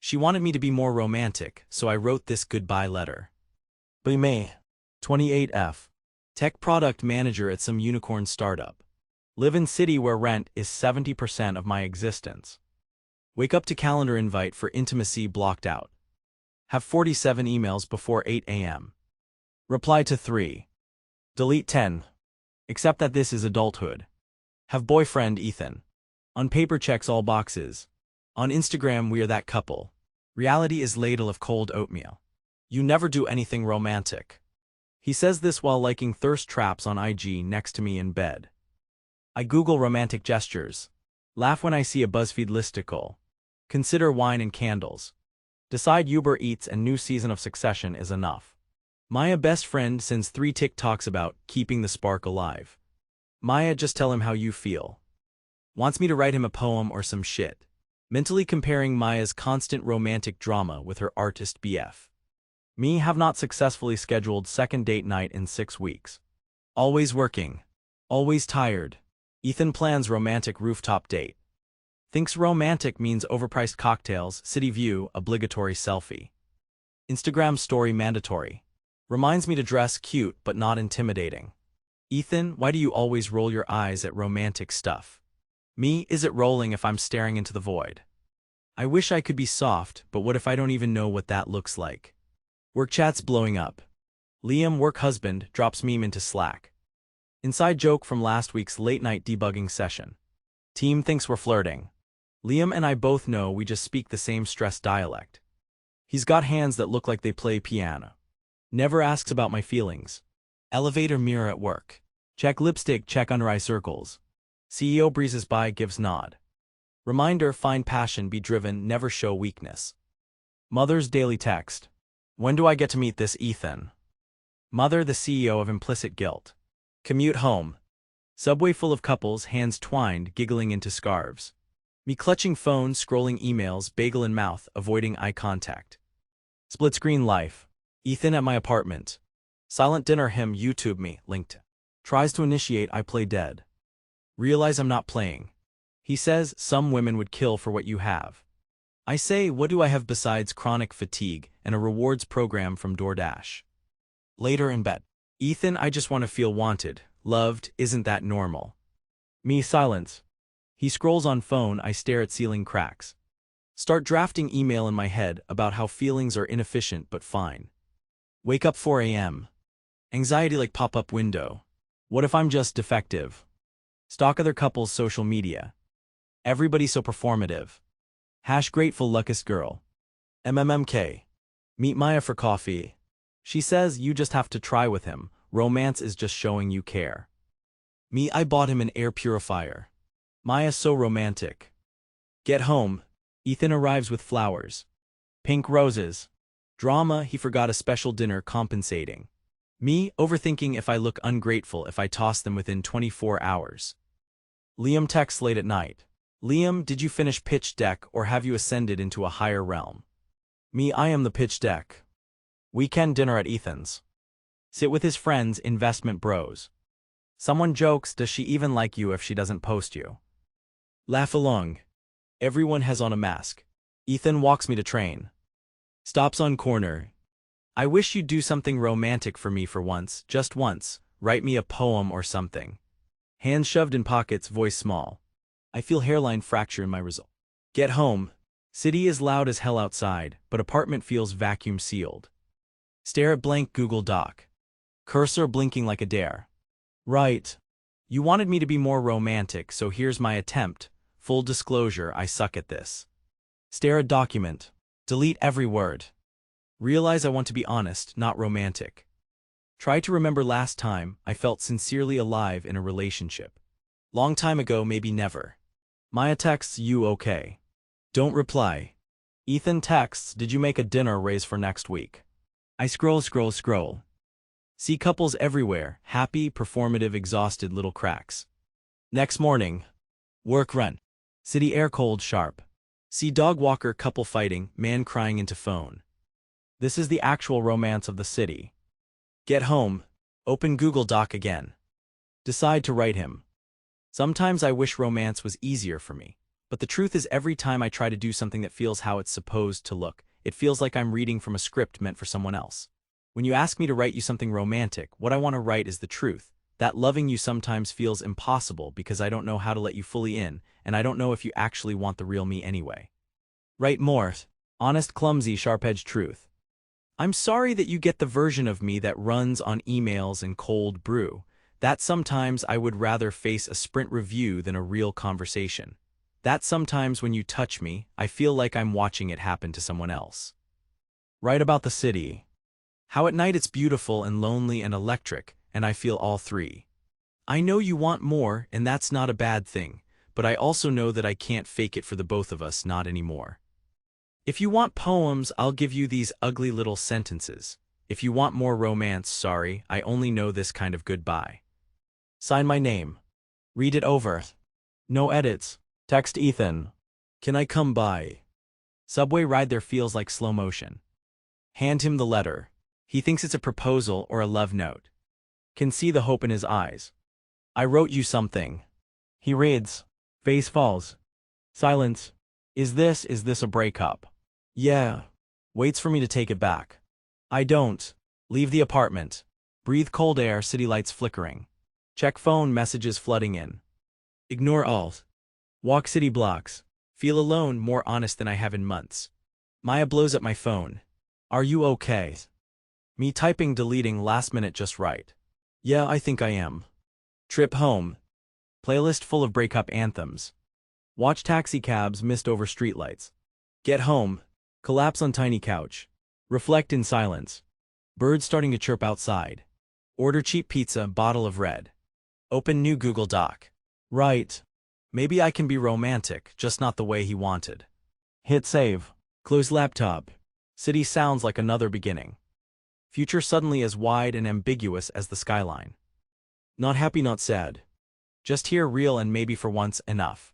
She wanted me to be more romantic, so I wrote this goodbye letter. By May 28F. Tech product manager at some unicorn startup. Live in city where rent is 70% of my existence. Wake up to calendar invite for intimacy blocked out. Have 47 emails before 8 a.m. Reply to 3. Delete 10. Except that this is adulthood. Have boyfriend Ethan. On paper checks all boxes. On Instagram we are that couple. Reality is ladle of cold oatmeal. You never do anything romantic. He says this while liking thirst traps on IG next to me in bed. I Google romantic gestures. Laugh when I see a BuzzFeed listicle. Consider wine and candles. Decide Uber Eats and new season of Succession is enough. Maya best friend sends 3 TikToks about keeping the spark alive. Maya just tell him how you feel. Wants me to write him a poem or some shit. Mentally comparing Maya's constant romantic drama with her artist BF. Me have not successfully scheduled second date night in 6 weeks. Always working. Always tired. Ethan plans romantic rooftop date. Thinks romantic means overpriced cocktails, city view, obligatory selfie. Instagram story mandatory. Reminds me to dress cute but not intimidating. Ethan, why do you always roll your eyes at romantic stuff? Me, is it rolling if I'm staring into the void? I wish I could be soft, but what if I don't even know what that looks like? Work chat's blowing up. Liam, work husband, drops meme into Slack. Inside joke from last week's late-night debugging session. Team thinks we're flirting. Liam and I both know we just speak the same stress dialect. He's got hands that look like they play piano. Never asks about my feelings. Elevator mirror at work. Check lipstick, check under eye circles. CEO breezes by, gives nod. Reminder, find passion, be driven, never show weakness. Mother's daily text. When do I get to meet this Ethan? Mother, the CEO of implicit guilt. Commute home. Subway full of couples, hands twined, giggling into scarves. Me clutching phone, scrolling emails, bagel in mouth, avoiding eye contact. Split screen life. Ethan at my apartment. Silent dinner, him YouTube me, linked. Tries to initiate, I play dead. Realize I'm not playing. He says, some women would kill for what you have. I say, what do I have besides chronic fatigue and a rewards program from DoorDash? Later in bed. Ethan, I just want to feel wanted, loved, isn't that normal? Me silence. He scrolls on phone, I stare at ceiling cracks. Start drafting email in my head about how feelings are inefficient but fine. Wake up 4 a.m. Anxiety like pop-up window. What if I'm just defective? Stalk other couples' social media. Everybody so performative. Hash grateful luckiest girl. MMMK. Meet Maya for coffee. She says you just have to try with him. Romance is just showing you care. Me, I bought him an air purifier. Maya so romantic. Get home. Ethan arrives with flowers. Pink roses. Drama, he forgot a special dinner compensating. Me, overthinking if I look ungrateful if I toss them within 24 hours. Liam texts late at night. Liam, did you finish pitch deck or have you ascended into a higher realm? Me, I am the pitch deck. Weekend dinner at Ethan's. Sit with his friends, investment bros. Someone jokes, does she even like you if she doesn't post you? Laugh along. Everyone has on a mask. Ethan walks me to train. Stops on corner. I wish you'd do something romantic for me for once, just once. Write me a poem or something. Hands shoved in pockets, voice small. I feel hairline fracture in my result. Get home. City is loud as hell outside, but apartment feels vacuum sealed. Stare at blank Google Doc. Cursor blinking like a dare. Right. You wanted me to be more romantic, so here's my attempt. Full disclosure, I suck at this. Stare at document. Delete every word. Realize I want to be honest, not romantic. Try to remember last time I felt sincerely alive in a relationship. Long time ago, maybe never. Maya texts, you okay? Don't reply. Ethan texts, did you make a dinner raise for next week? I scroll. See couples everywhere, happy, performative, exhausted little cracks. Next morning. Work run. City air cold, sharp. See dog walker, couple fighting, man crying into phone. This is the actual romance of the city. Get home. Open Google Doc again. Decide to write him. Sometimes I wish romance was easier for me. But the truth is every time I try to do something that feels how it's supposed to look, it feels like I'm reading from a script meant for someone else. When you ask me to write you something romantic, what I want to write is the truth. That loving you sometimes feels impossible because I don't know how to let you fully in, and I don't know if you actually want the real me anyway. Write more. Honest, clumsy, sharp-edged truth. I'm sorry that you get the version of me that runs on emails and cold brew. That sometimes I would rather face a sprint review than a real conversation. That sometimes when you touch me, I feel like I'm watching it happen to someone else. Write about the city. How at night it's beautiful and lonely and electric, and I feel all three. I know you want more, and that's not a bad thing, but I also know that I can't fake it for the both of us, not anymore. If you want poems, I'll give you these ugly little sentences. If you want more romance, sorry, I only know this kind of goodbye. Sign my name. Read it over. No edits. Text Ethan. Can I come by? Subway ride there feels like slow motion. Hand him the letter. He thinks it's a proposal or a love note. Can see the hope in his eyes. I wrote you something. He reads. Face falls. Silence. Is this a breakup? Yeah. Waits for me to take it back. I don't. Leave the apartment. Breathe cold air, city lights flickering. Check phone, messages flooding in. Ignore all. Walk city blocks. Feel alone, more honest than I have in months. Maya blows up my phone. Are you okay? Me typing, deleting, last minute just right. Yeah, I think I am. Trip home. Playlist full of breakup anthems. Watch taxi cabs mist over streetlights. Get home. Collapse on tiny couch. Reflect in silence. Birds starting to chirp outside. Order cheap pizza, bottle of red. Open new Google Doc. Right. Maybe I can be romantic, just not the way he wanted. Hit save. Close laptop. City sounds like another beginning. Future suddenly as wide and ambiguous as the skyline. Not happy, not sad. Just here, real and maybe for once, enough.